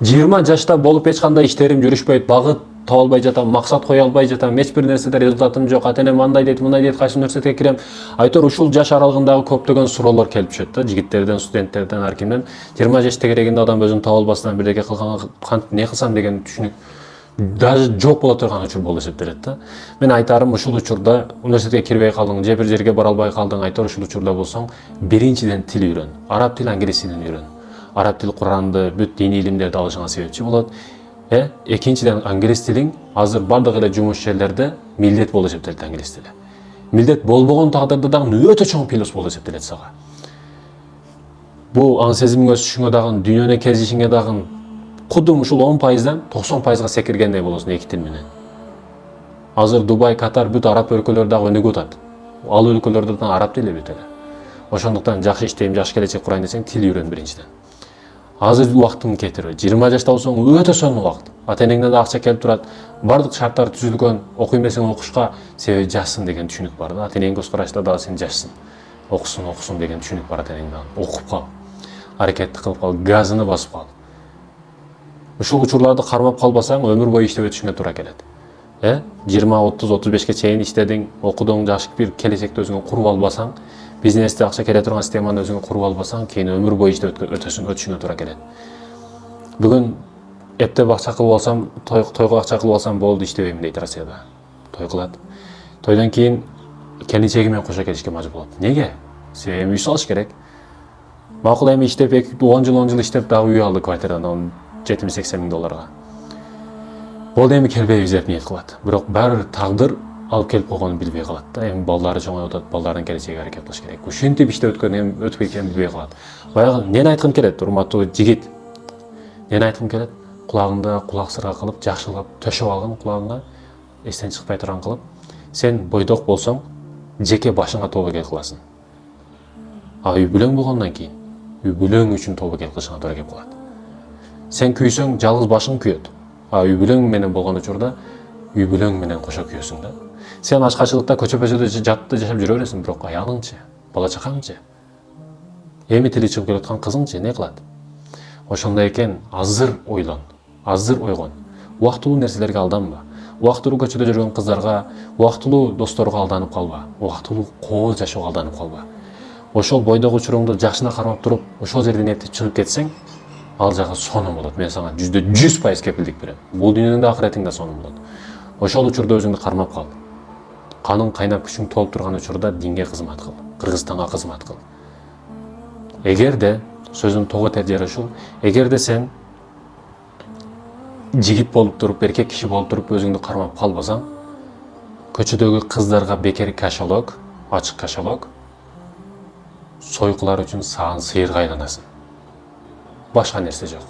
20 жашта болуп эч кандай иштерим жүрүшпөйт, багыт таба албай жатам, максат кое албай жатам, эч бир нерседе результатым жок, ата-энем андай дейт, мындай дейт, кайсы университетке кирем. Айтор ушул жаш аралыгындагы көптөгөн суроолор келип түшөт да, жигиттерден, студенттерден, ар кимден. 20 жаш тегерегинде адам өзүн таба албастан бирдеке кылганга не кылсам деген түшүнүк даже жок боло турган учур болуп эсептелет да. Мен айтарым, ушул учурда университетке кирбей калдың, же бир жерге бара албай калдың, айтор ушул учурда болсоң, биринчиден тил үйрөн. Араб тил, англис тилин үйрөн. Араб тил Куранды, бүт диний илимдерди алышыңа себепчи болот. Экинчиден англис тилиң азыр бардык эле жумуш жерлерде милдет болуп эсептелет англис тили. Милдет болбогон тагдырда дагы өтө чоң плюс болуп эсептелет сага. Бул аң сезимиң өсүшүңө дагы, дүйнөнү кезишиңе дагы кудум ушул 10%дан 90%га секиргендей болосуң эки тил менен. Азыр Дубай, Катар бүт араб өлкөлөрү дагы өнүгүп атат. Ал өлкөлөрдө да араб тили бүт эле. Ошондуктан жакшы иштейм, жакшы келечек курайын десең, тил үйрөн биринчиден. Азыр убактың кетири. 20 жашта болсоң өтө сонун убакыт. Ата-энеңден да акча келип турат. Бардык шарттар түзүлгөн. Окуйм десең окушка, себеби жашсың деген түшүнүк бар да. Ата-энең көз карашта дагы сен жашсың. Окусун деген түшүнүк бар ата-энеңден. Окуп кал. Аракетти кылып кал, газыны басып кал. Ушул учурларды кармап калбасаң, өмүр бою иштеп өтүшүңө туура келет. 20, 30, 35ке чейин иштедиң, окудуң, жакшы бир келечекти өзүңө куруп албасаң, бизнесте акча келе турган системаны өзүңө куруп албасаң, кийин өмүр бою иштеп өтүшүңө туура келет. Бүгүн эптеп акча кылып алсам, тойго акча кылып алсам болду, иштебейм дейт Россияда. Той кылат. Тойдон кийин келинчеги менен кошо келишке мажбур болот. Неге? Себеби үй салыш керек. Макул эми иштеп 10 жыл иштеп дагы үй алды квартирадан 70-80 миң долларга. Болду эми келбейбиз деп ниет кылат. Бирок баары бир тагдыр алып келип койгонун билбей калат да. Эми балдары чоңоюп атат, балдардын келечеги аракет кылыш керек. Ушинтип иштеп өткөн эми өтүп экенин билбей калат. Баягы нени айткым келет, урматтуу жигит? Нени айткым келет? Кулагыңда кулак сырга кылып, жакшылап төшөп алгын кулагыңа, эстен чыкпай турган кылып, сен бойдок болсоң, жеке башыңа тобокел кыласың. А үй бүлөң болгондон кийин, үй бүлөң үчүн тобокел кылышыңа туура келип калат. Сен күйсөң, жалгыз башың күйөт. А үй бүлөң менен болгон учурда, үй бүлөң менен кошо күйөсүң да. Сен ачкачылыкта көчө-көчөдө жатты жашап жүрө бересиң, бирок аялыңчы, бала чакаңчы? Эми тили чыгып келаткан кызыңчы не кылат? Ошондой экен, азыр ойлон, азыр ойгон. Убактылуу нерселерге алданба. Убактылуу көчөдө жүргөн кыздарга, убактылуу досторго алданып калба. Убактылуу кооз жашоого алданып калба. Ошол бойдогу учуруңду жакшына кармап туруп, ошол жерден эптеп чыгып кетсең, ал жагы сонун болот. Мен сага 100% кепилдик берем. Бул дүйнөнүн да ахиретиң да сонун болот. Ошол учурда өзүңдү кармап кал. Каның кайнап күчүң толуп турган учурда динге кызмат кыл, Кыргызстанга кызмат кыл. Эгерде сөзүм того тер ушул, эгерде сен жигит болуп туруп, эркек киши болуп туруп өзүңдү кармап калбасаң, көчөдөгү кыздарга бекер кашалог, ачык кашалог, сойкулар үчүн саан сыйырга айланасың. Башка нерсе жок.